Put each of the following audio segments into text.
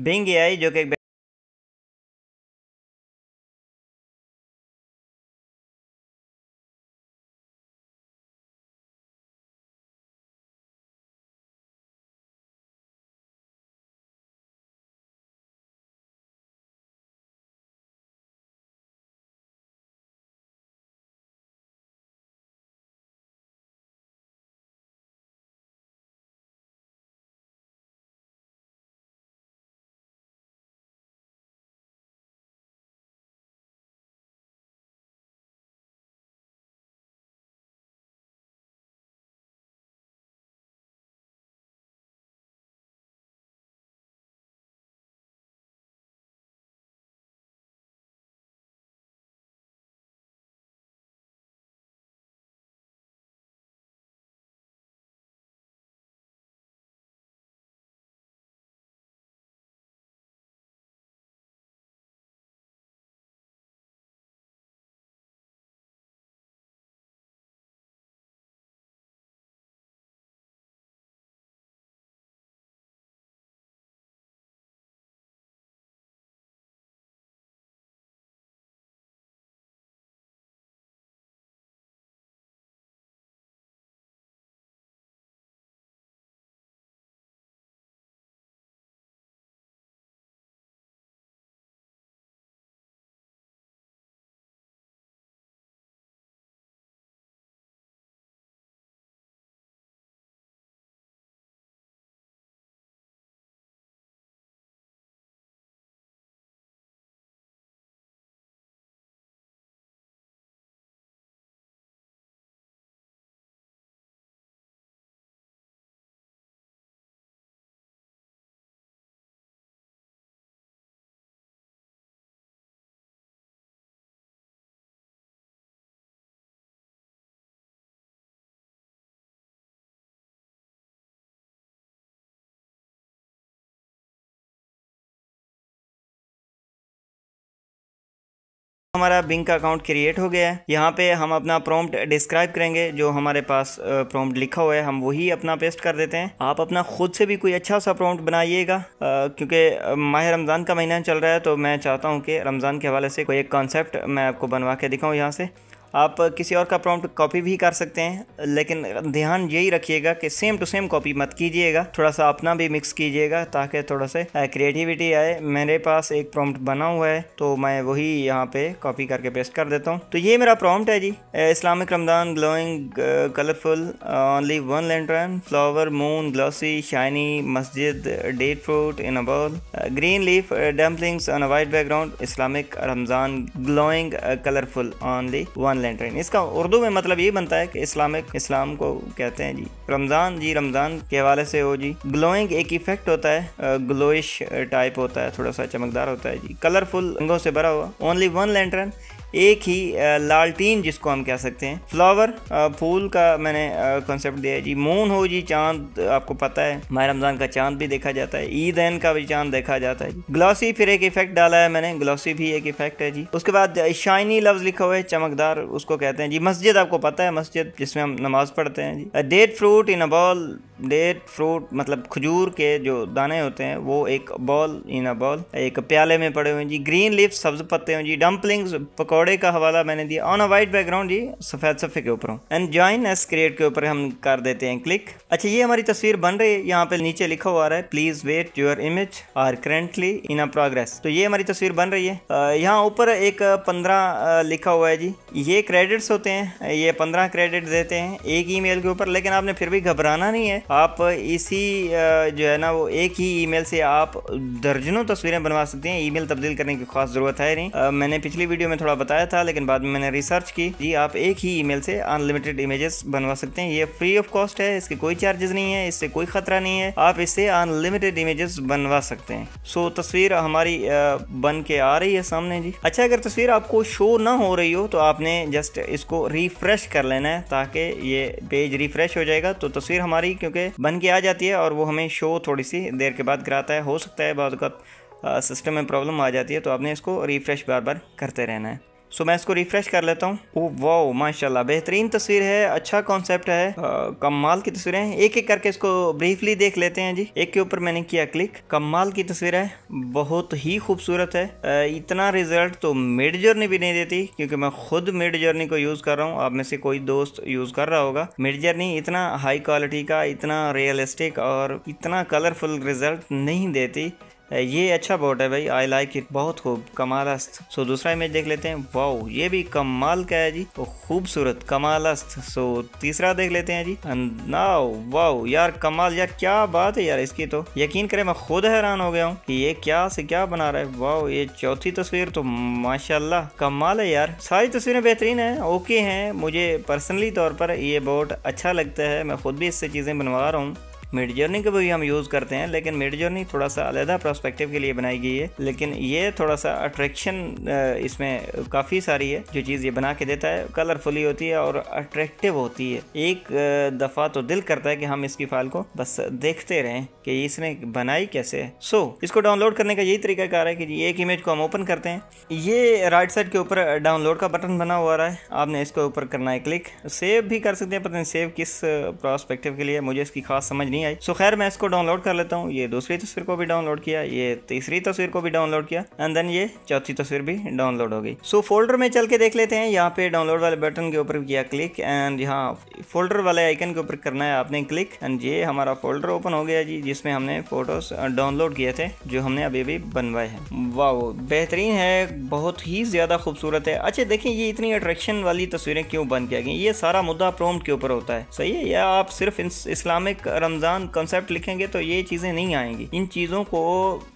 Bing AI जो कि हमारा बिंग का अकाउंट क्रिएट हो गया है। यहाँ पे हम अपना प्रॉम्प्ट डिस्क्राइब करेंगे, जो हमारे पास प्रॉम्प्ट लिखा हुआ है हम वही अपना पेस्ट कर देते हैं। आप अपना खुद से भी कोई अच्छा सा प्रॉम्प्ट बनाइएगा, क्योंकि माह रमज़ान का महीना चल रहा है, तो मैं चाहता हूँ कि रमज़ान के हवाले से कोई एक कॉन्सेप्ट मैं आपको बनवा के दिखाऊँ। यहाँ से आप किसी और का प्रॉम्प्ट कॉपी भी कर सकते हैं, लेकिन ध्यान यही रखिएगा कि सेम टू सेम कॉपी मत कीजिएगा, थोड़ा सा अपना भी मिक्स कीजिएगा ताकि थोड़ा सा क्रिएटिविटी आए। मेरे पास एक प्रॉम्प्ट बना हुआ है तो मैं वही यहाँ पे कॉपी करके पेस्ट कर देता हूँ। तो ये मेरा प्रॉम्प्ट है जी, Islamic Ramzan glowing colourful only one lantern flower moon glossy shiny मस्जिद date fruit in a bowl green leaf dumplings on a white background Islamic Ramzan glowing colourful only one lantern. इसका उर्दू में मतलब ये बनता है कि इस्लाम को कहते हैं जी रमज़ान। जी रमज़ान के हवाले से हो जी। ग्लोइंग एक इफेक्ट होता है, ग्लोइश टाइप होता है, थोड़ा सा चमकदार होता है जी। कलरफुल रंगों से भरा हुआ। ओनली वन लैंटर्न एक ही लालटीन जिसको हम कह सकते हैं। फ्लावर फूल का मैंने कॉन्सेप्ट दिया है जी। मून हो जी चांद, आपको पता है माह रमज़ान का चांद भी देखा जाता है, ईद एन का भी चांद देखा जाता है। ग्लॉसी फिर एक इफेक्ट डाला है मैंने, ग्लॉसी भी एक इफेक्ट है जी। उसके बाद शाइनी लफ्ज लिखा हुआ है, चमकदार उसको कहते हैं जी। मस्जिद आपको पता है, मस्जिद जिसमें हम नमाज पढ़ते हैं जी। Date fruit in a bowl, date fruit मतलब खजूर के जो दाने होते हैं वो एक बॉल इन अ बॉल एक प्याले में पड़े हुए हैं जी। ग्रीन लीफ सब्ज पत्ते हैं जी। डम्पलिंग्स पकौड़े का हवाला मैंने दिया। ऑन अ वाइट बैकग्राउंड जी, सफेद सफ़े के ऊपर। एंड जॉइन एस क्रिएट के ऊपर हम कर देते हैं क्लिक। अच्छा ये हमारी तस्वीर बन रही है, यहाँ पे नीचे लिखा हुआ है please wait your image are currently in a progress. तो ये हमारी तस्वीर बन रही है। यहाँ ऊपर एक 15 लिखा हुआ है जी। ये क्रेडिट्स होते हैं, ये 15 क्रेडिट देते हैं एक ईमेल के ऊपर, लेकिन आपने फिर भी घबराना नहीं है। आप इसी जो है ना वो एक ही ईमेल से आप दर्जनों तस्वीरें बनवा सकते हैं। ईमेल तब्दील करने की खास जरूरत है नहीं। मैंने पिछली वीडियो में थोड़ा बताया था, लेकिन बाद में मैंने रिसर्च की जी। आप एक ही ईमेल से अनलिमिटेड इमेजेस बनवा सकते हैं। ये फ्री ऑफ कॉस्ट है, इसके कोई चार्जेस नहीं है, इससे कोई खतरा नहीं है, आप इससे अनलिमिटेड इमेजेस बनवा सकते हैं। सो तस्वीर हमारी बन के आ रही है सामने जी। अच्छा अगर तस्वीर आपको शो ना हो रही हो तो आपने जस्ट इसको रिफ्रेश कर लेना है, ताकि ये पेज रिफ्रेश हो जाएगा तो तस्वीर हमारी क्योंकि बन के आ जाती है और वो हमें शो थोड़ी सी देर के बाद कराता है। हो सकता है बहुत वक्त सिस्टम में प्रॉब्लम आ जाती है, तो आपने इसको रिफ्रेश बार बार करते रहना है। सो मैं इसको रिफ्रेश कर लेता हूँ। ओह वाओ माशाल्लाह, बेहतरीन तस्वीर है, अच्छा कॉन्सेप्ट है, कमाल की तस्वीरें हैं। एक एक करके इसको ब्रीफली देख लेते हैं जी। एक के ऊपर मैंने किया क्लिक, कमाल की तस्वीर है, बहुत ही खूबसूरत है। इतना रिजल्ट तो मिड जर्नी भी नहीं देती, क्योंकि मैं खुद मिड जर्नी को यूज कर रहा हूँ। आप में से कोई दोस्त यूज कर रहा होगा। मिड जर्नी इतना हाई क्वालिटी का, इतना रियलिस्टिक और इतना कलरफुल रिजल्ट नहीं देती। ये अच्छा बोट है भाई, आई लाइक इट, बहुत खूब, कमालस्त। सो दूसरा इमेज देख लेते हैं। वाओ ये भी कमाल का है जी, तो खूबसूरत, कमालस्त। सो तीसरा देख लेते हैं जी। नाउ वाओ यार कमाल, यार क्या बात है यार इसकी, तो यकीन करें मैं खुद हैरान हो गया हूँ कि ये क्या से क्या बना रहा है। वाओ ये चौथी तस्वीर तो माशाल्लाह कमाल है यार, सारी तस्वीरें बेहतरीन है, ओके हैं। मुझे पर्सनली तौर पर ये बोट अच्छा लगता है, मैं खुद भी इससे चीज़ें बनवा रहा हूँ। मिड जर्नी को भी हम यूज़ करते हैं, लेकिन मिड जर्नी थोड़ा सा अलहदा पर्सपेक्टिव के लिए बनाई गई है, लेकिन ये थोड़ा सा अट्रैक्शन इसमें काफ़ी सारी है। जो चीज़ ये बना के देता है कलरफुली होती है और अट्रैक्टिव होती है। एक दफ़ा तो दिल करता है कि हम इसकी फाइल को बस देखते रहें कि इसने बनाई कैसे है। सो इसको डाउनलोड करने का यही तरीकाकार है कि एक इमेज को हम ओपन करते हैं। ये राइट साइड के ऊपर डाउनलोड का बटन बना हुआ रहा है, आपने इसके ऊपर करना है क्लिक। सेव भी कर सकते हैं, पता नहीं सेव किस पर्सपेक्टिव के लिए, मुझे इसकी खास समझ नहीं आई। सो खैर मैं इसको डाउनलोड कर लेता हूँ। ये दूसरी तस्वीर को भी डाउनलोड किया, ये तीसरी तस्वीर को भी डाउनलोड किया, एंड देन ये चौथी तस्वीर भी डाउनलोड हो गई। सो फोल्डर में चल के देख लेते हैं। यहाँ पे डाउनलोड वाले बटन के ऊपर किया क्लिक, एंड यहाँ फोल्डर वाले आइकन के ऊपर करना है आपने क्लिक, एंड ये हमारा फोल्डर ओपन हो गया जी, जिसमें हमने फोटोज डाउनलोड किए थे जो हमने अभी भी बनवाए हैं। वाह बेहतरीन है, बहुत ही ज्यादा खूबसूरत है। अच्छा देखिए ये इतनी अट्रैक्शन वाली तस्वीरें क्यों बन के आ गई, ये सारा मुद्दा प्रॉम्प्ट के ऊपर होता है, सही है। या आप सिर्फ इस्लामिक रमजान कॉन्सेप्ट लिखेंगे तो ये चीजें नहीं आएंगी। इन चीजों को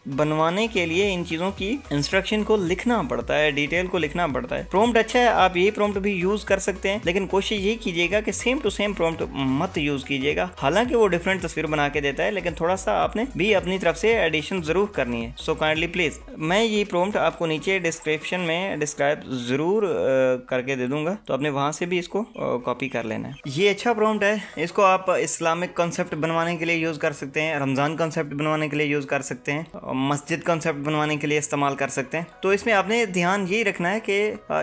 बनवाने के लिए इन चीजों की इंस्ट्रक्शन को लिखना पड़ता है, डिटेल को लिखना पड़ता है। प्रॉम्प्ट अच्छा है, आप ये प्रॉम्प्ट भी यूज कर सकते हैं, लेकिन कोशिश ये कीजिएगा कि सेम टू सेम प्रॉम्प्ट मत यूज कीजिएगा। हालांकि वो डिफरेंट तस्वीर बना के देता है, लेकिन थोड़ा सा आपने भी अपनी तरफ से एडिशन जरूर करनी है। सो काइंडली प्लीज, मैं ये प्रॉम्प्ट आपको नीचे डिस्क्रिप्शन में डिस्क्राइब जरूर करके दे दूंगा, तो आपने वहां से भी इसको कॉपी कर लेना है। ये अच्छा प्रॉम्प्ट है, इसको आप इस्लामिक कॉन्सेप्ट बनवाने के लिए यूज कर सकते हैं, रमजान कॉन्सेप्ट बनवाने के लिए यूज कर सकते हैं, मस्जिद कॉन्सेप्ट बनवाने के लिए इस्तेमाल कर सकते हैं। तो इसमें आपने ध्यान ये रखना है कि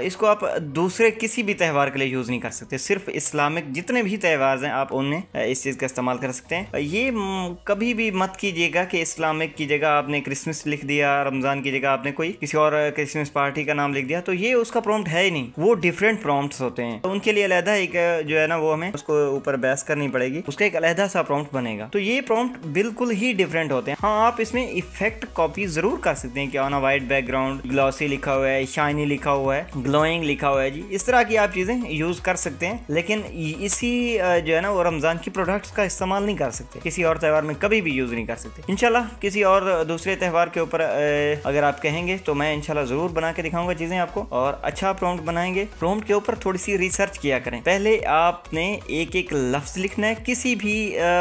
इसको आप दूसरे किसी भी त्यौहार के लिए यूज नहीं कर सकते, सिर्फ इस्लामिक जितने भी त्यौहार हैं आप उनमें इस चीज का इस्तेमाल कर सकते हैं। ये कभी भी मत कीजिएगा कि इस्लामिक की जगह आपने क्रिसमस लिख दिया, रमजान की जगह आपने कोई किसी और क्रिसमस पार्टी का नाम लिख दिया, तो ये उसका प्रॉम्प्ट है ही नहीं, वो डिफरेंट प्रॉम्प्ट्स होते हैं। तो उनके लिए अलहदा एक जो है ना वो हमें उसको ऊपर बहस करनी पड़ेगी, उसका एक अलहदा सा प्रॉम्प्ट बनेगा। तो ये प्रॉम्प्ट बिल्कुल ही डिफरेंट होते हैं। हाँ आप इसमें इफेक्ट कॉपी जरूर कर सकते हैं कि on a white background glossy लिखा हुआ है, शाइनी लिखा हुआ है, ग्लोइंग लिखा हुआ है जी, इस तरह की आप चीजें यूज कर सकते हैं, लेकिन इसी जो है ना वो रमजान की प्रोडक्ट्स का इस्तेमाल नहीं कर सकते, किसी और त्यौहार में कभी भी यूज नहीं कर सकते। इंशाल्लाह किसी और दूसरे त्यौहार के ऊपर अगर आप कहेंगे तो मैं इंशाल्लाह जरूर बना के दिखाऊंगा चीजें आपको, और अच्छा प्रॉम्प्ट बनाएंगे। प्रॉम्प्ट के ऊपर थोड़ी सी रिसर्च किया करें। पहले आपने एक एक लफ्ज लिखना है। किसी भी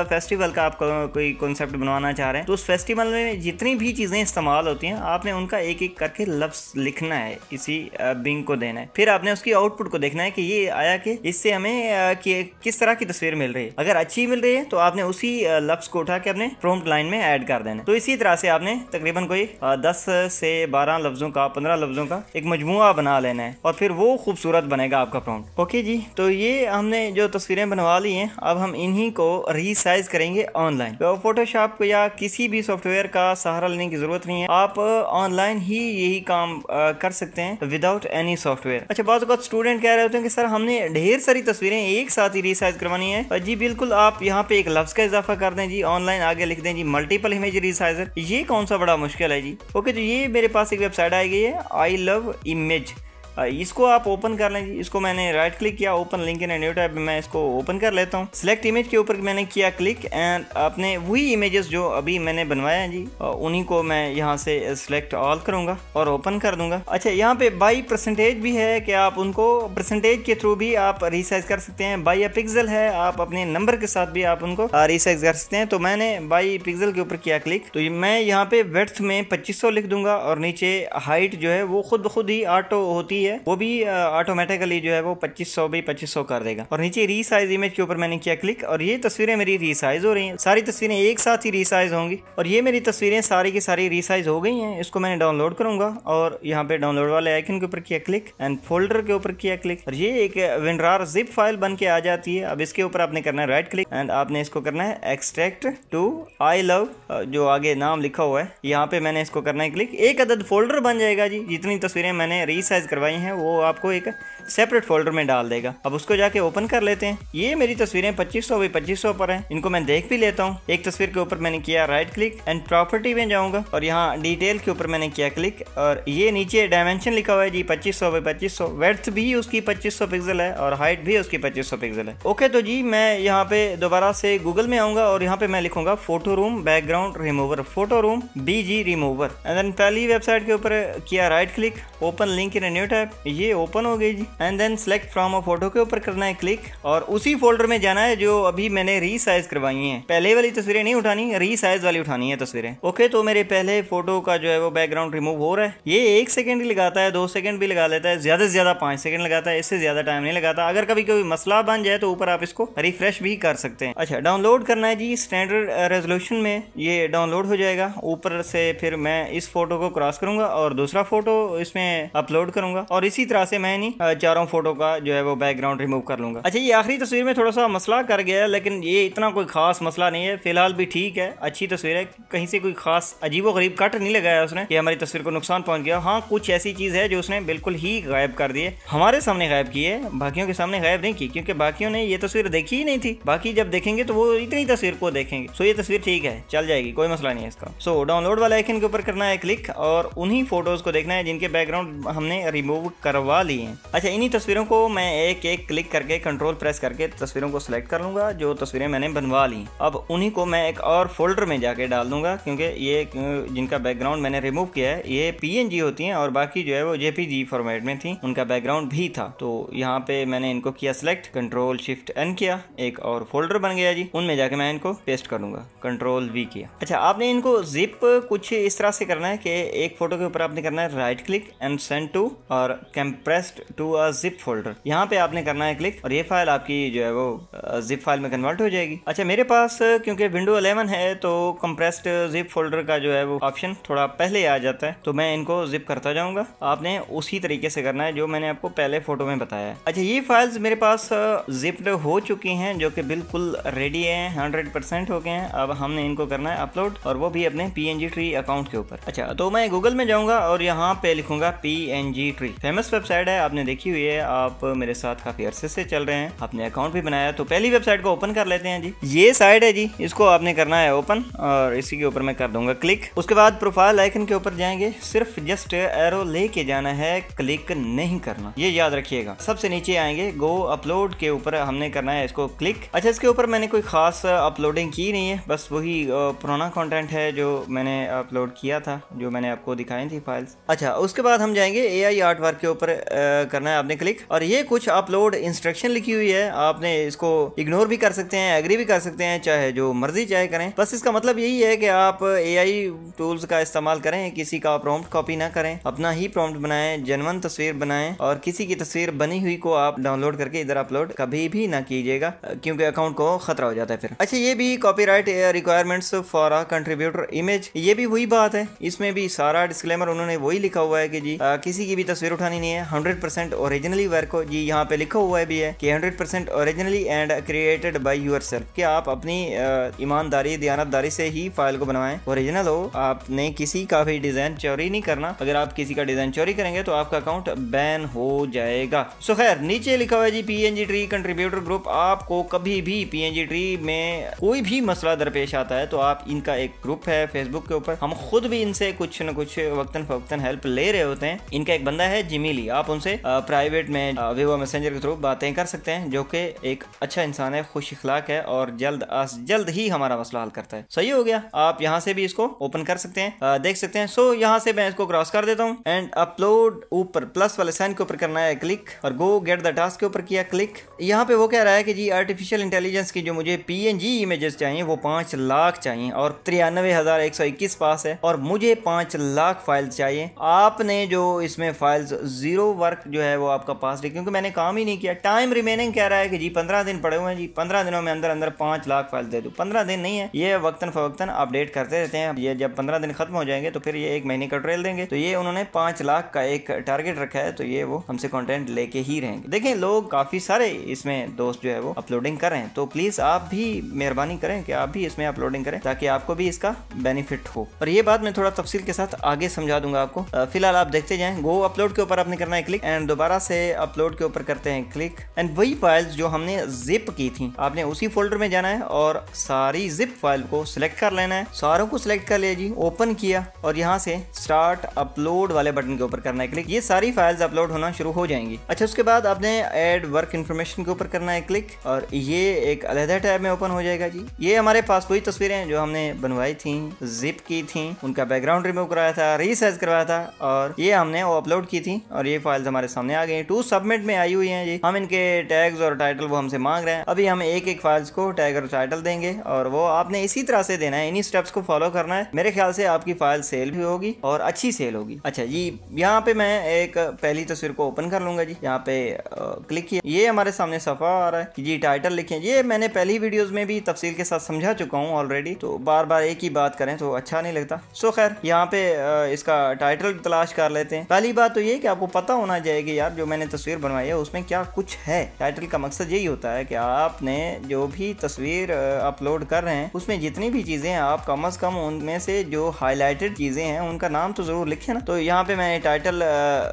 फेस्टिवल का आप कोई कॉन्सेप्ट बनवाना चाह रहे हैं तो उस फेस्टिवल में जितनी भी चीजें इस्तेमाल होती हैं आपने उनका एक एक करके लफ्ज लिखना है, इसी बिंग को देना है। फिर आपने उसकी आउटपुट को देखना है कि ये आया कि इससे हमें किस तरह की तस्वीर मिल रही है। अगर अच्छी मिल रही है तो आपने उसी लफ्ज को उठा के अपने प्रॉम्प्ट लाइन में ऐड कर देना। तो इसी तरह से आपने तकरीबन कोई 10 से 12 लफ्जों का, 15 लफ्जों का एक मजमुआ बना लेना है, और फिर वो खूबसूरत बनेगा आपका प्रॉम्प्ट। ओके जी, तो ये हमने जो तस्वीरें बनवा ली हैं, अब हम इन्हीं को रीसाइज करेंगे ऑनलाइन। तो फोटोशॉप को या किसी भी सॉफ्टवेयर का सहारा लेने की जरूरत नहीं है, आप ऑनलाइन ही यही काम कर सकते हैं विदाउट एनी सॉफ्टवेयर। अच्छा बहुत स्टूडेंट कह रहे होते हैं कि सर हमने ढेर सारी तस्वीरें एक साथ ही रीसाइज करवानी है। जी बिल्कुल, आप यहाँ पे एक लफ्ज का इजाफा कर दें जी, ऑनलाइन आगे लिख दें जी मल्टीपल इमेज रीसाइजर। ये कौन सा बड़ा मुश्किल है जी। ओके, तो ये मेरे पास एक वेबसाइट आई गई है, आई लव इमेज। इसको आप ओपन कर लें जी। इसको मैंने राइट क्लिक किया, open link in new tab में मैं इसको ओपन कर लेता हूँ। सिलेक्ट इमेज के ऊपर मैंने किया क्लिक, एंड आपने वही इमेजेस जो अभी मैंने बनवाया है जी उन्हीं को मैं यहाँ से सिलेक्ट ऑल करूंगा और ओपन कर दूंगा। अच्छा यहाँ पे बाई परसेंटेज भी है कि आप उनको परसेंटेज के थ्रू भी आप रिसाइज कर सकते हैं। बाई पिक्सल है, आप अपने नंबर के साथ भी आप उनको रिसाइज कर सकते हैं। तो मैंने बाई पिक्सल के ऊपर किया क्लिक, तो मैं यहाँ पे विड्थ में 2500 लिख दूंगा, और नीचे हाइट जो है वो खुद ब खुद ही ऑटो होती भी है वो भी ऑटोमेटिकली जो है वो 2500 बाई 2500 कर देगा। और नीचे रीसाइज इमेज के ऊपर मैंने किया क्लिक और ये तस्वीरें मेरी रीसाइज हो रही हैं। सारी तस्वीरें एक साथ ही रीसाइज होंगी और ये मेरी तस्वीरें सारी की सारी रीसाइज हो गई हैं। इसको मैंने डाउनलोड करूंगा और यहाँ पे डाउनलोड वाले आइकन के ऊपर किया क्लिक एंड फोल्डर के ऊपर किया क्लिक और ये एक WinRAR जिप फाइल बन के आ जाती है। अब इसके ऊपर आपने करना है राइट क्लिक एंड आपने इसको करना है एक्सट्रैक्ट टू आई लव, जो आगे नाम लिखा हुआ है यहाँ पे मैंने इसको करना है क्लिक। एक अदद फोल्डर बन जाएगा जी। जितनी तस्वीरें मैंने रीसाइज करवाई हैं वो आपको एक सेपरेट फोल्डर में डाल देगा। अब उसको जाके ओपन कर लेते हैं। ये मेरी तस्वीरें 2500 बाई 2500 पर हैं। इनको मैं देख भी लेता हूँ। एक तस्वीर के ऊपर मैंने किया राइट क्लिक एंड प्रॉपर्टी में जाऊंगा और यहाँ डिटेल के ऊपर मैंने किया क्लिक और ये नीचे डायमेंशन लिखा हुआ है जी 2500 बाई 2500। वेड्थ भी उसकी 2500 पिक्सल है और हाइट भी उसकी 2500 पिक्सल है। ओके तो जी मैं यहाँ पे दोबारा से गूगल में आऊंगा और यहाँ पे मैं लिखूंगा photo room background remover, photo room BG remover and then पहली वेबसाइट के ऊपर किया right click, open link in new tab, ये ओपन हो गई जी and then select from a photo के ऊपर करना है क्लिक और उसी फोल्डर में जाना है जो अभी मैंने रीसाइज करवाई हैं। पहले वाली तस्वीरें नहीं उठानी, रीसाइज वाली उठानी है तस्वीरें। ओके तो मेरे पहले फोटो का जो है वो बैकग्राउंड रिमूव हो रहा है। ये 1 सेकंड ही लगाता है, 2 सेकंड भी लगा लेता है, ज्यादा से ज्यादा 5 सेकंड लगाता है, इससे ज्यादा टाइम नहीं लगाता। अगर कभी कोई मसला बन जाए तो ऊपर आप इसको रिफ्रेश भी कर सकते हैं। अच्छा डाउनलोड करना है जी स्टैंडर्ड रेजोल्यूशन में, ये डाउनलोड हो जाएगा ऊपर से। फिर मैं इस फोटो को क्रॉस करूंगा और दूसरा फोटो इसमें अपलोड करूंगा और इसी तरह से मैं नहीं चारों फोटो का जो है वो बैकग्राउंड रिमूव कर लूंगा। अच्छा ये आखिरी तस्वीर में थोड़ा सा मसला कर गया है लेकिन ये इतना कोई खास मसला नहीं है, फिलहाल भी ठीक है, अच्छी तस्वीर है। कहीं से कोई खास अजीबो गरीब कट नहीं लगाया उसने कि हमारी तस्वीर को नुकसान पहुंच गया। हाँ कुछ ऐसी चीज है जो उसने बिल्कुल ही गायब कर दी है, हमारे सामने गायब की है, बाकियों के सामने गायब नहीं की, क्योंकि बाकियों ने ये तस्वीर देखी ही नहीं थी। बाकी जब देखेंगे तो वो इतनी तस्वीर को देखेंगे। सो ये तस्वीर ठीक है, चल जाएगी, कोई मसला नहीं है इसका। सो डाउनलोड वाला आइकन के ऊपर करना है क्लिक और उन्हीं फोटोज को देखना है जिनके बैकग्राउंड हमने रिमूव करवा लिए हैं। अच्छा इन्हीं तस्वीरों को मैं एक एक क्लिक करके कंट्रोल प्रेस करके तस्वीरों को सिलेक्ट कर लूंगा जो तस्वीरें मैंने बनवा ली। अब उन्हीं को मैं एक और फोल्डर में जाके डाल दूंगा क्योंकि ये जिनका बैकग्राउंड मैंने रिमूव किया है ये PNG होती हैं और बाकी जो है वो JPG फॉर्मेट में थी, उनका बैकग्राउंड भी था। तो यहाँ पे मैंने इनको किया सिलेक्ट, कंट्रोल शिफ्ट N किया, एक और फोल्डर बन गया जी, उनमें जाके मैं इनको पेस्ट कर लूंगा, कंट्रोल V किया। अच्छा आपने इनको जिप कुछ इस तरह से करना है कि एक फोटो के ऊपर आपने करना है right click and send to और compressed to a zip folder, यहाँ पे आपने करना है क्लिक और ये फाइल आपकी जो है वो जिप फाइल में कन्वर्ट हो जाएगी। अच्छा मेरे पास क्योंकि विंडो 11 है तो कंप्रेस्ड जिप फोल्डर का जो है वो ऑप्शन थोड़ा पहले आ जाता है, तो मैं इनको जिप करता जाऊंगा। आपने उसी तरीके से करना है जो मैंने आपको पहले फोटो में बताया है। अच्छा ये फाइल्स मेरे पास जिप्ड हो चुकी हैं जो कि बिल्कुल रेडी है, 100% हो गए हैं। अब हमने इनको करना है अपलोड और वो भी अपने PNG ट्री अकाउंट के ऊपर। अच्छा तो मैं गूगल में जाऊंगा और यहाँ पे लिखूंगा PNG ट्री, फेमस वेबसाइट है, आपने देखी हुई है, आप मेरे साथ काफी अरसे से चल रहे हैं, आपने अकाउंट भी बनाया। तो पहली वेबसाइट को ओपन कर लेते हैं जी। ये साइट है जी, इसको आपने करना है ओपन और इसी के ऊपर मैं कर दूंगा क्लिक। उसके बाद प्रोफाइल आइकन के ऊपर जाएंगे, सिर्फ जस्ट एरो लेके जाना है, क्लिक नहीं करना, ये याद रखिएगा। सबसे नीचे आएंगे, गो अपलोड के ऊपर हमने करना है इसको क्लिक। अच्छा इसके ऊपर मैंने कोई खास अपलोडिंग की नहीं है, बस वही पुराना कंटेंट है जो मैंने अपलोड किया था, जो मैंने आपको दिखाई थी फाइल्स। अच्छा उसके बाद हम जाएंगे AI आर्ट वर्क के ऊपर करना है आपने क्लिक और ये कुछ अपलोड इंस्ट्रक्शन लिखी हुई है, आपने इसको इग्नोर भी कर सकते हैं, एग्री भी कर सकते हैं, चाहे जो मर्जी चाहे करें। बस इसका मतलब यही है कि आप AI टूल्स का इस्तेमाल करें, किसी का प्रॉम्प्ट कॉपी ना करें, अपना ही प्रॉम्प्ट बनाएं, जेन्युइन तस्वीर बनाएं और किसी की तस्वीर बनी हुई को आप डाउनलोड करके इधर अपलोड कभी भी ना कीजिएगा क्योंकि अकाउंट को खतरा हो जाता है फिर। अच्छा ये भी copyright requirements for a contributor image, ये भी वही बात है, इसमें भी सारा डिस्क्लेमर उन्होंने वही लिखा हुआ है कि जी किसी की भी तस्वीर उठानी नहीं है, 100% ओरिजिनली वर्क हो जी। यहाँ पे लिखा हुआ है भी है कि 100% originally and created by yourself, कि आप अपनी ईमानदारी दयानतदारी से ही फाइल को बनवाएं, ओरिजिनल हो, आपने किसी का भी डिजाइन चोरी नहीं करना। अगर आप किसी का डिजाइन चोरी करेंगे तो आपका अकाउंट बैन हो जाएगा। सो खैर नीचे लिखा हुआ है जी PNG ट्री कंट्रीब्यूटर ग्रुप, आपको कभी भी PNG ट्री में कोई भी मसला दरपेश आता है तो आप इनका एक ग्रुप है फेसबुक के ऊपर, हम खुद भी इनसे कुछ न कुछ वक्तन फवक्तन हेल्प ले रहे होते हैं। इनका एक बंदा है जिमीली, आप उनसे प्राइवेट में विवो मैसेंजर के थ्रू बातें कर सकते हैं, जो कि एक अच्छा इंसान है, खुश इखलाक है और जल्द ही हमारा मसला हल करता है। सही हो गया, आप यहाँ से भी इसको ओपन कर सकते हैं, देख सकते हैं। सो यहाँ से मैं इसको क्रॉस कर देता हूँ एंड अपलोड ऊपर प्लस वाले साइन के ऊपर करना है क्लिक और गो गेट द टास्क के ऊपर किया क्लिक। यहाँ पे वो कह रहा है कि जी आर्टिफिशियल इंटेलिजेंस की जो मुझे PNG इमेजेस चाहिए वो 5 लाख चाहिए और 93,121 पास है और मुझे 5 लाख फाइल चाहिए। आपने जो इसमें फाइल्स फाइल्स, 0 वर्क जो है वो आपका पास है, क्योंकि मैंने काम ही नहीं किया। टाइम रिमेनिंग कह रहा है कि जी 15 दिन पड़े हुए हैं जी, 15 दिनों में अंदर अंदर 5 लाख फाइल दे दूं। 15 दिन नहीं है, ये वक्तन फवक्तन अपडेट करते रहते हैं। ये जब 15 दिन खत्म हो जाएंगे तो फिर ये 1 महीने का ट्रेल देंगे। तो ये उन्होंने 5 लाख का एक टारगेट रखा है, तो ये वो हमसे कंटेंट लेके ही रहेंगे। देखें लोग काफी सारे इसमें दोस्त जो है वो अपलोडिंग कर रहे हैं, तो प्लीज आप भी मेहरबानी करें कि आप भी इसमें अपलोडिंग करें ताकि आपको भी इसका बेनिफिट हो। और ये बात मैं थोड़ा तफसील के साथ आगे समझा दूंगा आपको। फिलहाल आप देखते जाएं। गो अपलोड के ऊपर आपने करना है क्लिक, एंड दोबारा से अपलोड के ऊपर करते हैं क्लिक, एंड वही फाइल्स जो हमने जिप की थी आपने उसी फोल्डर में जाना है और सारी जिप फाइल को सिलेक्ट कर लेना है। सारों को सिलेक्ट कर लिया जी, ओपन किया और यहाँ से स्टार्ट अपलोड वाले बटन के ऊपर करना है क्लिक। ये सारी फाइल्स अपलोड होना शुरू हो जाएंगी। अच्छा, उसके बाद आपने ऐड वर्क इन्फॉर्मेशन के ऊपर करना है क्लिक और ये एक अलग टैब में ओपन हो जाएगा जी। ये हमारे पास वही तस्वीरें हैं जो हमने बनवाई थी, जिप की थी, उनका बैकग्राउंड रिमूव कराया था, रीसाइज करवाया था और ये हमने वो अपलोड की थी और ये फाइल्स हमारे सामने आ गई। टू सबमिट में आई हुई हैं जी। हम इनके टैग्स और टाइटल वो हमसे मांग रहे हैं। अभी हम एक एक फाइल्स को टैग और टाइटल देंगे और वो आपने इसी तरह से देना है, इन्हीं स्टेप्स को फॉलो करना है। मेरे ख्याल से आपकी फाइल सेल भी होगी और अच्छी सेल होगी। अच्छा जी, यहाँ पे मैं एक पहली तस्वीर को ओपन कर लूंगा जी। यहाँ पे क्लिक किया, ये हमारे सामने सफा आ रहा है कि जी टाइटल लिखें। ये मैंने पहली वीडियोस में भी तफसील के साथ समझा चुका हूँ ऑलरेडी, तो बार बार एक ही बात करें तो अच्छा नहीं लगता। सो खैर, यहाँ पे इसका टाइटल तलाश कर लेते हैं। पहली बात तो ये कि आपको पता होना चाहिए कि यार जो मैंने तस्वीर बनवाई है उसमें क्या कुछ है। टाइटल का मकसद यही होता है कि आपने जो भी तस्वीर अपलोड कर रहे हैं उसमें जितनी भी चीजें हैं आप कम अज कम उनमें से जो हाईलाइटेड चीजें हैं उनका नाम तो जरूर लिखें ना। तो यहाँ पे मैंने टाइटल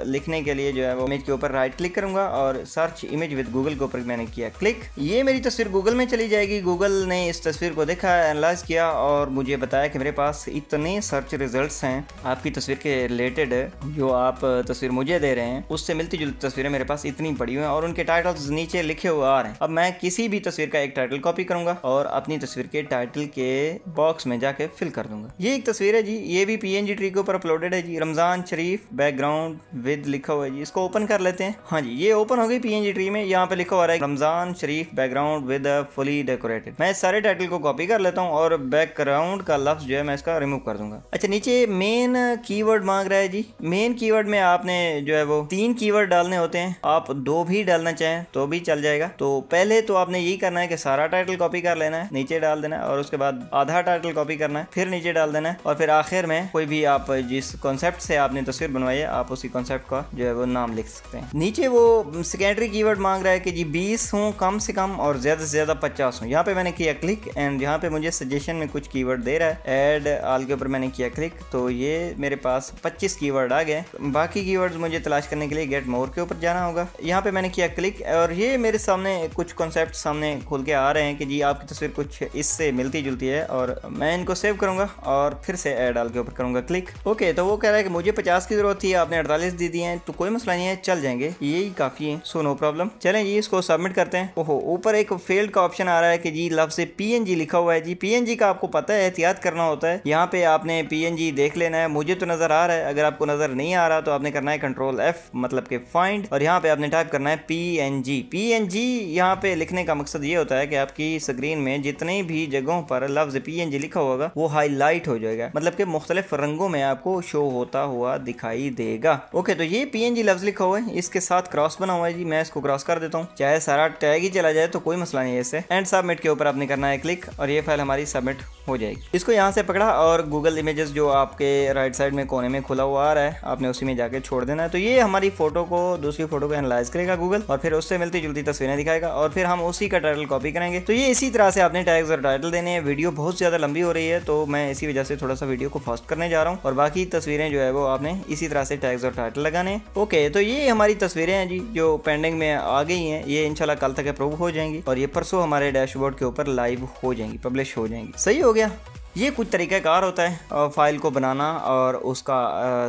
लिखने के लिए जो है वो इमेज के ऊपर राइट क्लिक करूंगा और सर्च इमेज विद गूगल के ऊपर मैंने किया क्लिक। ये मेरी तस्वीर गूगल में चली जाएगी। गूगल ने इस तस्वीर को देखा, एनालाइज किया और मुझे बताया कि मेरे पास इतने सर्च रिजल्ट्स हैं आपकी तस्वीर के रिलेटेड, जो आप तस्वीर मुझे दे रहे हैं उससे मिलती जुलती तस्वीरें मेरे पास इतनी पड़ी हुई हैं और उनके टाइटल्स नीचे लिखे हुए आ रहे हैं। अब मैं किसी भी तस्वीर का एक टाइटल कॉपी करूंगा और अपनी तस्वीर के टाइटल के बॉक्स में जाके फिल कर दूंगा। ये एक तस्वीर है जी, ये भी PNG ट्री के ऊपर अपलोडेड है जी। रमजान शरीफ बैकग्राउंड विद लिखा हुआ है जी। इसको ओपन कर लेते हैं। हाँ जी, ये ओपन हो गई PNG ट्री में। यहाँ पे लिखा हुआ है रमजान शरीफ बैकग्राउंड विद फुली डेकोरेटेड। मैं सारे टाइटल को कॉपी कर लेता हूँ और बैकग्राउंड का लफ्ज जो है मैं इसका रिमूव कर दूंगा। अच्छा, नीचे मेन कीवर्ड मांग रहा है जी। मेन कीवर्ड में आपने जो है वो 3 कीवर्ड डालने होते हैं। आप 2 भी डालना चाहें तो भी चल जाएगा। तो पहले तो आपने यही करना है कि सारा टाइटल कॉपी कर लेना है, नीचे डाल देना है और उसके बाद आधा टाइटल कॉपी करना है, फिर नीचे डाल देना है और फिर आखिर में कोई भी आप जिस कॉन्सेप्ट से आपने तस्वीर बनवाई है आप उसी कॉन्सेप्ट का जो है वो नाम लिख सकते हैं। नीचे वो सेकेंडरी कीवर्ड मांग रहा है कि जी 20 हो कम से कम और ज्यादा से ज्यादा 50 हो। यहाँ पे मैंने किया क्लिक एंड यहाँ पे मुझे सजेशन में कुछ कीवर्ड दे रहा है। ऐड ऑल के ऊपर मैंने किया क्लिक, तो ये मेरे पास 25 कीवर्ड आ गए। बाकी कीवर्ड्स मुझे तलाश करने के लिए गेट मोर के ऊपर जाना होगा। यहाँ पे मैंने किया क्लिक और ये मेरे सामने कुछ कॉन्सेप्ट सामने खुल के आ रहे हैं कि जी आपकी तस्वीर कुछ इससे मिलती जुलती है और मैं इनको सेव करूंगा और फिर से ऐड ऑल के ऊपर करूंगा क्लिक। ओके, तो वो कह रहा है कि मुझे 50 की जरूरत थी, आपने 48 दे दी है, तो कोई मसला नहीं है, चल जाएंगे, यही काफी है। So no problem. चलें जी, इसको सबमिट करते हैं। ओहो, ऊपर एक फेल्ड का ऑप्शन आ रहा है कि जी लफ्ज़ से PNG लिखा हुआ है जी। PNG का आपको पता है, एहतियात करना होता है। यहाँ पे आपने PNG देख लेना है। मुझे तो नजर आ रहा है, अगर आपको नजर नहीं आ रहा तो आपने करना है कंट्रोल F मतलब के फाइंड और यहाँ पे आपने टाइप करना है PNG। PNG यहाँ पे लिखने का मकसद ये होता है कि आपकी स्क्रीन में जितनी भी जगहों पर लफ्ज PNG लिखा होगा वो हाईलाइट हो जाएगा, मतलब कि मुख्तलिफ रंगों में आपको शो होता हुआ दिखाई देगा। ओके, तो ये PNG लफ्ज लिखा हुआ है, इसके साथ क्रॉस बना हुआ है जी। मैं इसको क्रॉस कर देता हूँ, चाहे सारा टैग ही चला जाए तो कोई मसला नहीं है इससे। एंड सबमिट के ऊपर आपने करना है क्लिक और ये फाइल हमारी सबमिट हो जाएगी। इसको यहाँ से पकड़ा और गूगल इमेजेस जो आपके राइट साइड में कोने में खुला हुआ आ रहा है आपने उसी में जाके छोड़ देना है। तो ये हमारी फोटो को, दूसरी फोटो को एनालाइज करेगा गूगल और फिर उससे मिलती जुलती तस्वीरें दिखाएगा और फिर हम उसी का टाइटल कॉपी करेंगे। तो ये इसी तरह से आपने टैग्स और टाइटल देने हैं। वीडियो बहुत ज्यादा लंबी हो रही है तो मैं इसी वजह से थोड़ा सा वीडियो को फास्ट करने जा रहा हूँ और बाकी तस्वीरें जो है वो आपने इसी तरह से टैग्स और टाइटल लगाने हैं। ओके, तो ये हमारी तस्वीरें हैं जी जो पेंडिंग में आ गई हैं। ये इंशाल्लाह कल तक अप्रूव हो जाएंगी और ये परसों हमारे डैशबोर्ड के ऊपर लाइव हो जाएंगी, पब्लिश हो जाएंगी। सही हो गया। ये कुछ तरीक़ाकार होता है फाइल को बनाना और उसका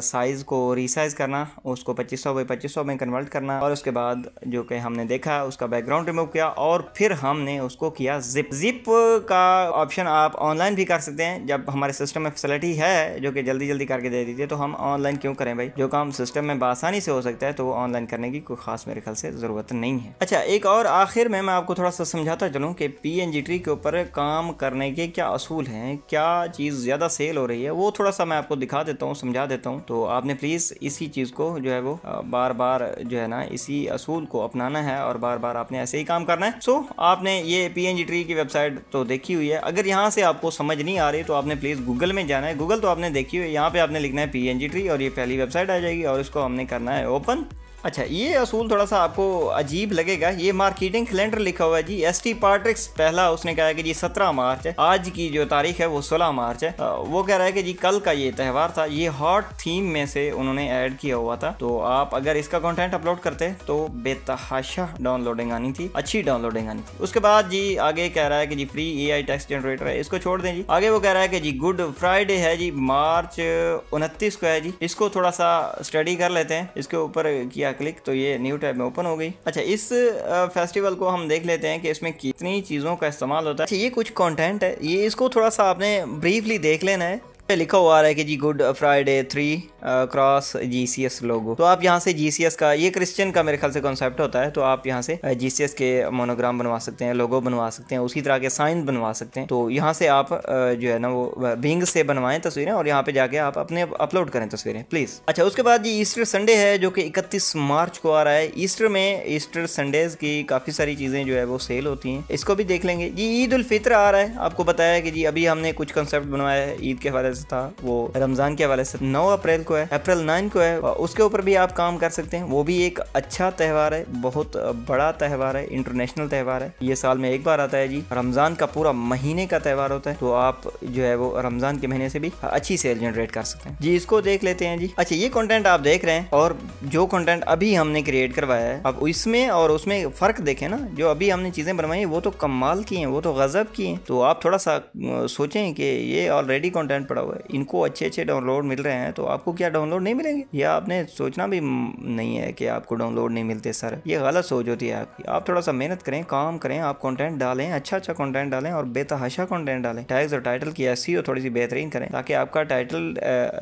साइज़ को रीसाइज़ करना, उसको 2500 बाई 2500 में कन्वर्ट करना और उसके बाद जो कि हमने देखा उसका बैकग्राउंड रिमूव किया और फिर हमने उसको किया जिप का ऑप्शन आप ऑनलाइन भी कर सकते हैं। जब हमारे सिस्टम में फैसिलिटी है जो कि जल्दी जल्दी करके दे दीजिए तो हम ऑनलाइन क्यों करें भाई। जो काम सिस्टम में बआसानी से हो सकता है तो वो ऑनलाइन करने की कोई खास मेरे ख्याल से ज़रूरत नहीं है। अच्छा, एक और आखिर में मैं आपको थोड़ा सा समझाता चलूँ कि PNG ट्री के ऊपर काम करने के क्या असूल हैं, क्या चीज़ ज़्यादा सेल हो रही है वो थोड़ा सा मैं आपको दिखा देता हूँ, समझा देता हूँ। तो आपने प्लीज़ इसी चीज़ को जो है वो बार बार जो है ना इसी असूल को अपनाना है और बार बार आपने ऐसे ही काम करना है। सो आपने ये PNG ट्री की वेबसाइट तो देखी हुई है। अगर यहाँ से आपको समझ नहीं आ रही तो आपने प्लीज़ गूगल में जाना है। गूगल तो आपने देखी हुई है, यहाँ पे आपने लिखना है PNG ट्री और ये पहली वेबसाइट आ जाएगी और इसको हमने करना है ओपन। अच्छा, ये असूल थोड़ा सा आपको अजीब लगेगा। ये मार्केटिंग कैलेंडर लिखा हुआ है जी। ST पार्ट्रिक्स पहला उसने कहा है कि जी 17 मार्च है, आज की जो तारीख है वो 16 मार्च है। वो कह रहा है कि जी कल का ये त्यौहार था। ये हॉट थीम में से उन्होंने ऐड किया हुआ था। तो आप अगर इसका कंटेंट अपलोड करते तो बेतहाशा डाउनलोडिंग आनी थी, अच्छी डाउनलोडिंग आनी थी। उसके बाद जी आगे कह रहा है कि जी फ्री AI टेक्स्ट जनरेटर है, इसको छोड़ दें जी। आगे वो कह रहा है कि जी गुड फ्राइडे है जी, मार्च 29 को है जी, इसको थोड़ा सा स्टडी कर लेते हैं। इसके ऊपर किया क्लिक तो ये न्यू टैब में ओपन हो गई। अच्छा, इस फेस्टिवल को हम देख लेते हैं कि इसमें कितनी चीज़ों का इस्तेमाल होता है। अच्छा, ये कुछ कंटेंट है, ये इसको थोड़ा सा आपने ब्रीफली देख लेना है। लिखा हुआ आ रहा है कि जी गुड फ्राइडे 3 क्रॉस GCS लोगो। तो आप यहाँ से GCS का, ये क्रिश्चियन का मेरे ख्याल से कॉन्सेप्ट होता है, तो आप यहाँ से GCS के मोनोग्राम बनवा सकते हैं, लोगो बनवा सकते हैं, उसी तरह के साइन बनवा सकते हैं। तो यहाँ से आप जो है ना वो बिंग से बनवाएं तस्वीरें और यहाँ पे जाके आप अपने अपलोड करें तस्वीरें प्लीज़। अच्छा, उसके बाद जी ईस्टर संडे है जो कि 31 मार्च को आ रहा है। ईस्टर में, ईस्टर संडेज की काफ़ी सारी चीज़ें जो है वो सेल होती हैं, इसको भी देख लेंगे जी। ईद उल फित्र आ रहा है, आपको बताया है कि जी अभी हमने कुछ कंसेप्ट बनवाया है ईद के हवाले से था, वो रमज़ान के हवाले से 9 अप्रैल को है, अप्रैल 9 को है, उसके ऊपर भी आप काम कर सकते हैं। वो भी एक अच्छा त्यौहार है, बहुत बड़ा त्यौहार है, इंटरनेशनल त्यौहार है, ये साल में एक बार आता है जी। रमज़ान का पूरा महीने का त्यौहार होता है, तो आप जो है वो रमज़ान के महीने से भी अच्छी सेल जनरेट कर सकते हैं जी। इसको देख लेते हैं जी। अच्छा, ये कंटेंट आप देख रहे हैं और जो कंटेंट अभी हमने क्रिएट करवाया है, अब इसमें और उसमें फ़र्क देखें ना। जो अभी हमने चीज़ें बनवाई वो तो कमाल की हैं, वो तो गज़ब की हैं। तो आप थोड़ा सा सोचें कि ये ऑलरेडी कंटेंट पड़ा हुआ है, इनको अच्छे अच्छे डाउनलोड मिल रहे हैं, तो आपको क्या डाउनलोड नहीं मिलेंगे? या आपने सोचना भी नहीं है कि आपको डाउनलोड नहीं मिलते सर, ये गलत सोच होती है आपकी। आप थोड़ा सा मेहनत करें, काम करें, आप कंटेंट डालें, अच्छा अच्छा कंटेंट डालें और बेतहाशा कंटेंट डालें। टैग्स और टाइटल की SEO थोड़ी सी बेहतरीन करें ताकि आपका टाइटल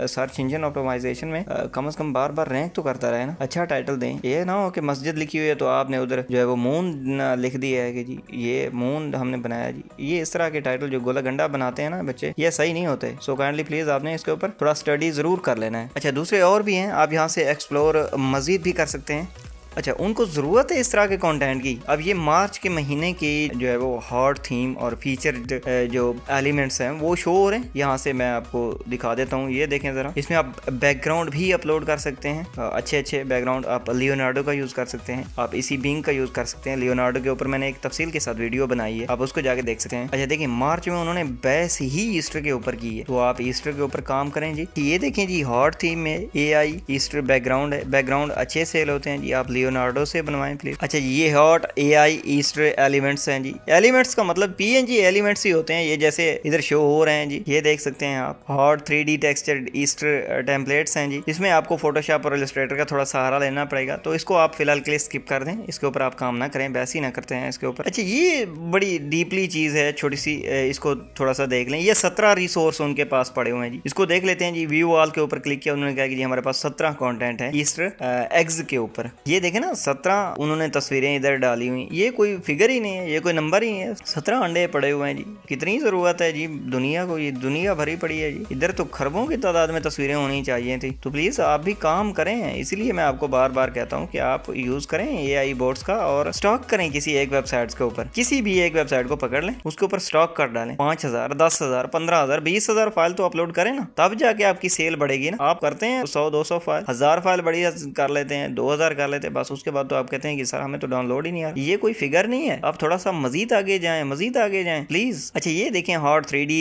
सर्च इंजन ऑप्टिमाइजेशन में कम से कम बार बार रैंक तो करता रहे ना। अच्छा टाइटल दें, ये ना हो कि मस्जिद लिखी हुई है तो आपने उधर जो है वो मून लिख दिया है कि जी ये मून हमने बनाया जी। ये इस तरह के टाइटल जो गोला गंडा बनाते हैं ना बच्चे, ये सही नहीं होते। सो काइंडली प्लीज आपने इसके ऊपर थोड़ा स्टडी जरूर कर लेना है। अच्छा, दूसरे और भी हैं, आप यहाँ से एक्सप्लोर मजीद भी कर सकते हैं। अच्छा, उनको ज़रूरत है इस तरह के कंटेंट की। अब ये मार्च के महीने की जो है वो हॉट थीम और फीचर्ड जो एलिमेंट्स हैं वो शो हो रहे हैं। यहाँ से मैं आपको दिखा देता हूँ, ये देखें ज़रा। इसमें आप बैकग्राउंड भी अपलोड कर सकते हैं, अच्छे अच्छे बैकग्राउंड। आप लियोनार्डो का यूज़ कर सकते हैं, आप इसी बिंग का यूज़ कर सकते हैं। लियोनार्डो के ऊपर मैंने एक तफसील के साथ वीडियो बनाई है, आप उसको जाके देख सकते हैं। अच्छा, देखिए मार्च में उन्होंने बैस ही ईस्टर के ऊपर की है, तो आप ईस्टर के ऊपर काम करें जी। ये देखें जी, हॉट थीम में AI ईस्टर बैकग्राउंड है, बैकग्राउंड अच्छे सेल होते हैं जी। आप लियोनार्डो से बनवाएं प्लीज। अच्छा, ये हॉट AI ईस्टर एलिमेंट्स हैं जी। एलिमेंट्स का मतलब PNG एलिमेंट्स ही होते हैं, ये जैसे इधर शो हो रहे हैं जी, ये देख सकते हैं आप। Hot 3D textured Easter templates हैं जी। इसमें आपको फोटोशॉप और इलस्ट्रेटर का थोड़ा सहारा लेना पड़ेगा, तो इसको आप फिलहाल के लिए स्किप कर दें, इसके ऊपर आप काम ना करें, वैसे ही ना करते हैं इसके ऊपर। अच्छा, ये बड़ी डीपली चीज है, छोटी सी, इसको थोड़ा सा देख लें। ये 17 रिसोर्स उनके पास पड़े हुए हैं जी, इसको देख लेते हैं जी। व्यू ऑल के ऊपर क्लिक किया, उन्होंने कहा कि जी हमारे पास 17 कंटेंट है ईस्टर एग्स के ऊपर। ये देखें ना, 17 उन्होंने तस्वीरें इधर डाली हुई। ये कोई फिगर ही नहीं है, ये कोई नंबर ही है। 17 अंडे पड़े हुए हैं जी। कितनी जरूरत है जी दुनिया को, ये दुनिया भरी पड़ी है जी। इधर तो खरबों की तादाद में तस्वीरें होनी चाहिए थी। तो प्लीज आप भी काम करें, इसीलिए मैं आपको बार बार कहता हूँ कि आप यूज करें AI बोर्ड्स का और स्टॉक करें किसी एक वेबसाइट के ऊपर। किसी भी एक वेबसाइट को पकड़ लें, उसके ऊपर स्टॉक कर डालें। 5000, 10,000, 15,000, 20,000 फाइल तो अपलोड करें ना, तब जाके आपकी सेल बढ़ेगी ना। आप करते हैं 100, 200 फाइल, 1000 फाइल बड़ी कर लेते हैं, 2000 कर लेते हैं, बस उसके बाद तो आप कहते हैं कि सर हमें तो डाउनलोड ही नहीं आ रहा। ये कोई फिगर नहीं है, आप थोड़ा सा मजीद आगे जाएं, मजीद आगे जाएं प्लीज। अच्छा, ये देखें हॉट 3D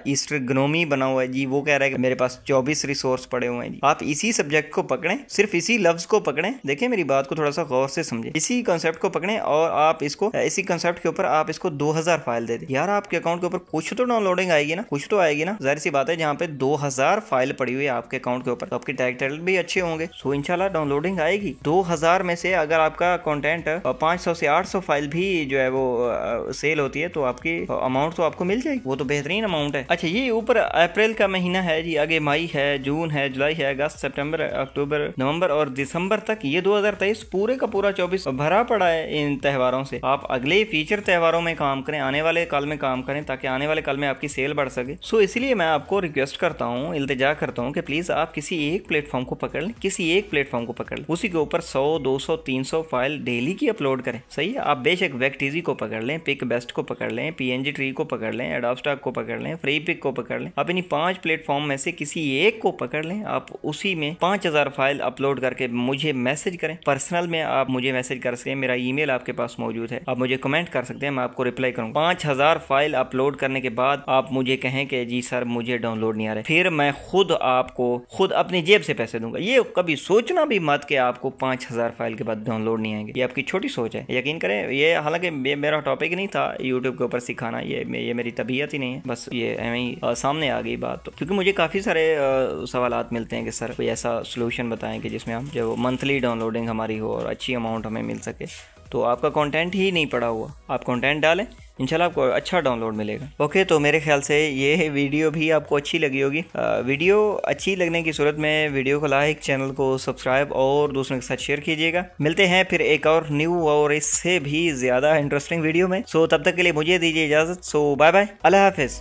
ईस्टर ग्नोमी बना हुआ है जी। वो कह रहा है कि मेरे पास 24 रिसोर्स पड़े हुए हैं जी। आप इसी सब्जेक्ट को पकड़ें, सिर्फ इसी लफ्ज को पकड़ें। देखें मेरी बात को थोड़ा सा गौर से समझें, इसी कंसेप्ट को पकड़ें और आप इसको, इसी कंसेप्ट के ऊपर आप इसको 2000 फाइल दे दें। यार आपके अकाउंट के ऊपर कुछ तो डाउनलोडिंग आएगी ना, कुछ तो आएगी ना। जाहिर सी बात है, जहाँ पे 2000 फाइल पड़ी हुई है आपके अकाउंट के ऊपर, तो आपके टैग टाइटल भी अच्छे होंगे, सो इंशाल्लाह डाउनलोडिंग आएगी। 2000 1000 में से अगर आपका कंटेंट 500 से 800 फाइल भी जो है वो सेल होती है तो आपकी अमाउंट तो आपको मिल जाएगी। वो तो बेहतरीन अमाउंट है। अच्छा, ये ऊपर अप्रैल का महीना है जी, आगे मई है, जून है, जुलाई है, अगस्त, सितंबर, अक्टूबर, नवंबर और दिसंबर तक ये 2023 पूरे का पूरा 24 भरा पड़ा है इन त्योहारों से। आप अगले फ्यूचर त्योहारों में काम करें, आने वाले कल में काम करें, ताकि आने वाले कल में आपकी सेल बढ़ सके। सो इसलिए मैं आपको रिक्वेस्ट करता हूँ, इल्तिजा करता हूँ कि प्लीज आप किसी एक प्लेटफॉर्म को पकड़ लें, किसी एक प्लेटफॉर्म को पकड़ लें, उसी के ऊपर 100, 200, 300 फाइल डेली की अपलोड करें। सही है, आप बेशक वेक्टिजी को पकड़ लें, पिक बेस्ट को पकड़ लें, पीएनजी ट्री को पकड़ लें, एडोब स्टॉक को पकड़ लें, फ्री पिक को पकड़ लें, आप इन्हीं 5 प्लेटफॉर्म में से किसी एक को पकड़ लें। आप उसी में 5000 फाइल अपलोड करके मुझे मैसेज करें, पर्सनल में आप मुझे मैसेज कर सकते हैं, मेरा ईमेल आपके पास मौजूद है, आप मुझे कमेंट कर सकते हैं, मैं आपको रिप्लाई करूंगा। 5000 फाइल अपलोड करने के बाद आप मुझे कहें कि जी सर मुझे डाउनलोड नहीं आ रहा, फिर मैं खुद आपको खुद अपनी जेब से पैसे दूंगा। ये कभी सोचना भी मत कि आपको 5000 फाइल के बाद डाउनलोड नहीं आएंगे, ये आपकी छोटी सोच है। यकीन करें, ये हालांकि मेरा टॉपिक नहीं था यूट्यूब के ऊपर सिखाना, ये मेरी तबीयत ही नहीं है, बस ये ही सामने आ गई बात। तो क्योंकि मुझे काफ़ी सारे सवालात मिलते हैं कि सर कोई ऐसा सोल्यूशन बताएं कि जिसमें हम जो मंथली डाउनलोडिंग हमारी हो और अच्छी अमाउंट हमें मिल सके। तो आपका कंटेंट ही नहीं पड़ा हुआ, आप कंटेंट डालें, इंशाल्लाह आपको अच्छा डाउनलोड मिलेगा। ओके, तो मेरे ख्याल से ये वीडियो भी आपको अच्छी लगी होगी। वीडियो अच्छी लगने की सूरत में वीडियो को लाइक, चैनल को सब्सक्राइब और दूसरों के साथ शेयर कीजिएगा। मिलते हैं फिर एक और न्यू और इससे भी ज़्यादा इंटरेस्टिंग वीडियो में। सो तब तक के लिए मुझे दीजिए इजाज़त। सो बाय बाय, अल्लाह हाफिज़।